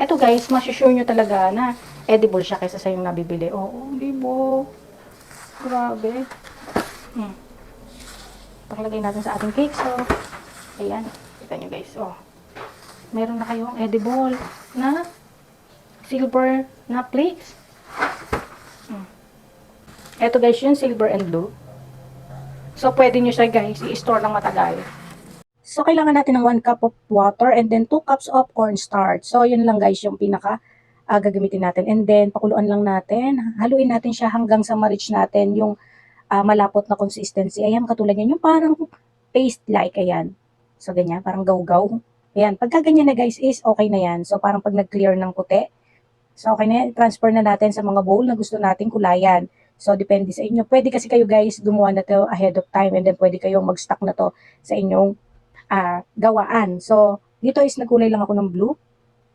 Eto guys, masusure nyo talaga na edible siya kaysa sa yung nabibili. Oo, di ba? Grabe. Hmm. Paglagay natin sa ating cake. So, ayan. Kita nyo guys. Oh. Meron na kayong edible na silver na plates. Hmm. Eto guys, yung silver and blue. So, pwede nyo siya guys i-store ng matagal. So, kailangan natin ng 1 cup of water and then 2 cups of cornstarch. So, yun lang guys yung pinaka gagamitin natin. And then, pakuluan lang natin. Haluin natin siya hanggang sa ma-reach natin yung malapot na consistency. Ayan, katulad yan. Yung parang paste-like, ayan. So, ganyan. Parang gaw-gaw. Ayan. Pagka ganyan na guys is okay na yan. So, parang pag nag-clear ng puti. So, okay na yan. Transfer na natin sa mga bowl na gusto nating kulayan. So, depende sa inyo. Pwede kasi kayo guys gumawa na to ahead of time and then pwede kayong mag-stock na to sa inyong gawaan. So, dito is nagkulay lang ako ng blue.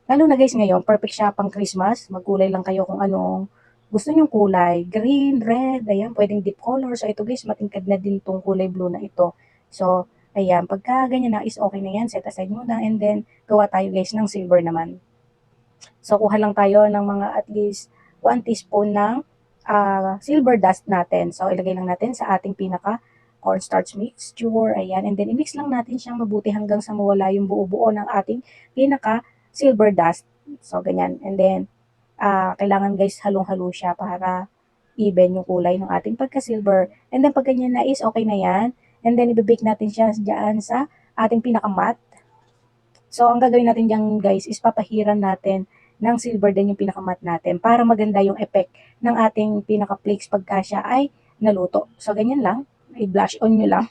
Lalo na guys ngayon, perfect siya pang Christmas. Magkulay lang kayo kung anong gusto nyong kulay. Green, red, ayan, pwedeng deep color. So, ito guys, matingkad na din tong kulay blue na ito. So, ayan, pagka ganyan na is okay na yan. Set aside muna and then gawa tayo guys ng silver naman. So, kuha lang tayo ng mga at least 1 teaspoon ng silver dust natin. So, ilagay lang natin sa ating pinaka cornstarch mixture, ayan, and then i-mix lang natin siyang mabuti hanggang sa mawala yung buo-buo ng ating pinaka silver dust. So, ganyan. And then, kailangan guys halong-halo siya para even yung kulay ng ating pagka-silver. And then, pag ganyan na is okay na yan. And then, i-bake natin siya dyan sa ating pinaka-matte. So, ang gagawin natin dyan guys is papahiran natin ng silver din yung pinaka-matte natin para maganda yung effect ng ating pinaka-flakes pagka siya ay naluto. So, ganyan lang. I-blush on nyo lang.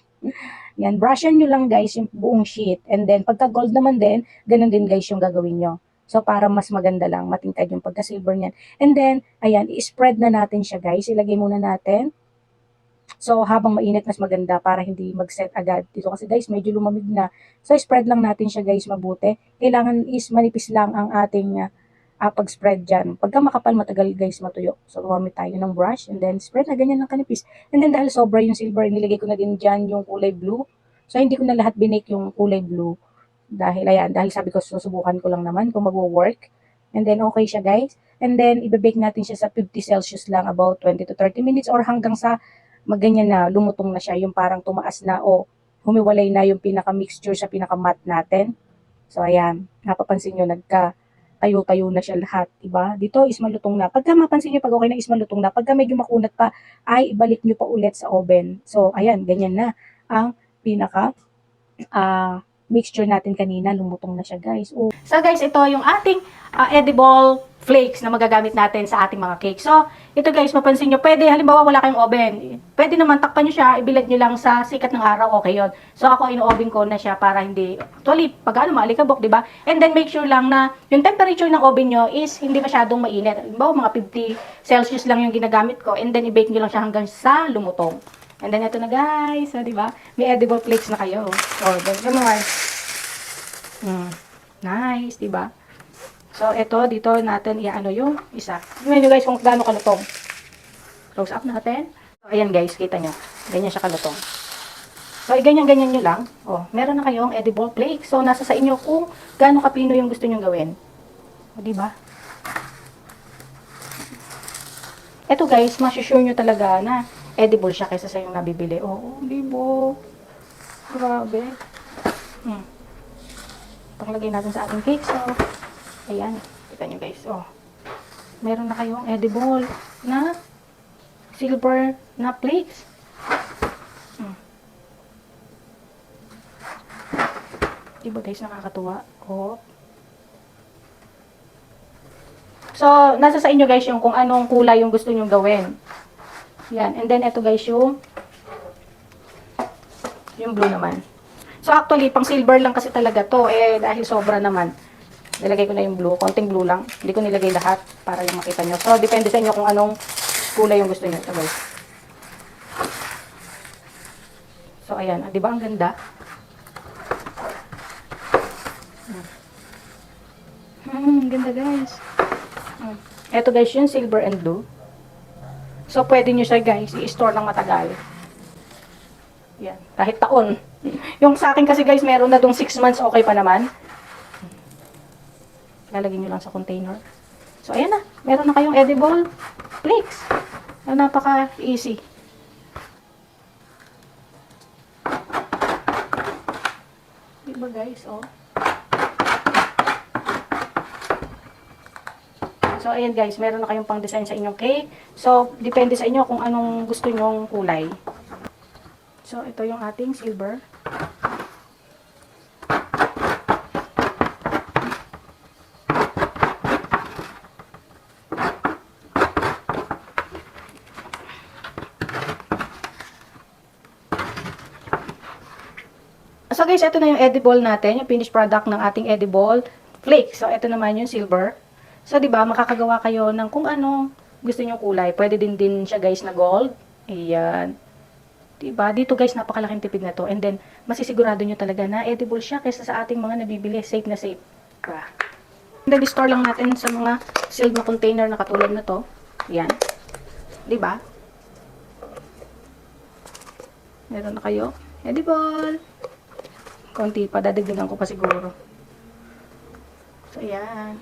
Yan, brushan nyo lang guys yung buong sheet. And then, pagka gold naman din, ganun din guys yung gagawin nyo. So, para mas maganda lang, matingkad yung pagka-silver niyan. And then, ayan, i-spread na natin siya guys. Ilagay muna natin. So, habang mainit, mas maganda para hindi mag-set agad. Dito kasi guys, medyo lumamig na. So, spread lang natin siya guys mabuti. Kailangan is manipis lang ang ating pag-spread dyan. Pagka makapal, matagal guys matuyo. So, gumamit tayo ng brush and then spread na ganyan lang kanipis. And then dahil sobra yung silver, nilagay ko na din dyan yung kulay blue. So, hindi ko na lahat binake yung kulay blue. Dahil, ayan, dahil sabi ko, susubukan ko lang naman kung mag-work. And then, okay siya guys. And then, ibabake natin siya sa 50 Celsius lang, about 20 to 30 minutes or hanggang sa magganyan na, lumutong na siya, yung parang tumaas na o humiwalay na yung pinaka-mixture sa pinaka-matte natin. So, ayan, napapansin nyo, tayo-tayo na siya lahat, diba? Dito is malutong na. Pagka mapansin nyo, pag okay na is malutong na. Pagka medyo makunat pa, ay ibalik nyo pa ulit sa oven. So, ayan, ganyan na ang pinaka mixture natin kanina. Lumutong na siya, guys. Oh. So, guys, ito yung ating edible flakes na magagamit natin sa ating mga cake. So, ito guys, mapansin nyo, pwede, halimbawa wala kayong oven, pwede naman takpan nyo siya, ibilad nyo lang sa sikat ng araw, okay yun. So, ako ino-oven ko na siya para hindi, actually, pag ano, maalikabok, diba? And then, make sure lang na yung temperature ng oven nyo is hindi masyadong mainit. Halimbawa, mga 50 Celsius lang yung ginagamit ko, and then, i-bake nyo lang siya hanggang sa lumutong. And then, ito na guys, so, diba? May edible flakes na kayo. So, ganyan naman. Nice, diba? So, ito, dito natin i-ano yung isa. Tingnan nyo guys kung gaano kalutong. Close up natin. So, ayan guys, kita nyo. Ganyan siya kalutong. So, ganyan-ganyan nyo lang. Oh, meron na kayong edible flake. So, nasa sa inyo kung gaano kapino yung gusto nyo gawin. O, diba? Ito guys, masusure nyo talaga na edible siya kaysa sa yung nabibili. Oh, diba? Grabe. Paglagay natin sa ating cake. So, ayan. Kita nyo guys. Oh. Meron na kayong edible na silver na plates. Diba guys, nakakatuwa. Oh. So, nasa sa inyo guys yung kung anong kulay yung gusto nyo gawin. Yan. And then, ito guys yung blue naman. So, actually, pang silver lang kasi talaga to. Dahil sobra naman. Nilagay ko na yung blue. Konting blue lang. Hindi ko nilagay lahat para yung makita nyo. So, depende sa inyo kung anong kulay yung gusto nyo. Ito guys. So, ayan. Di ba ang ganda? Ganda guys. Ito guys yung silver and blue. So, pwede nyo siya guys i-store ng matagal. Yan. Kahit taon. Yung sa akin kasi guys, meron na dong 6 months, okay pa naman. Lalagyan nyo lang sa container. So, ayan na. Meron na kayong edible flakes. Napaka-easy. Diba guys, oh. So, ayan guys, meron na kayong pang design sa inyong cake. So, depende sa inyo kung anong gusto nyong kulay. So, ito yung ating silver. So guys, ito na yung edible natin, yung finished product ng ating edible flake. So ito naman yung silver. So 'di ba, makakagawa kayo ng kung ano gusto niyo kulay. Pwede din siya guys na gold. Ayan. 'Di ba? Dito guys, napakalaking tipid na to. And then masisigurado niyo talaga na edible siya kaysa sa ating mga nabibili, safe na safe. Diba? And then store lang natin sa mga sealed na container na katulad na to. Ayan. 'Di ba? Meron na kayo. Edible. Konti pa, dadagdagan ko pa siguro. So, ayan.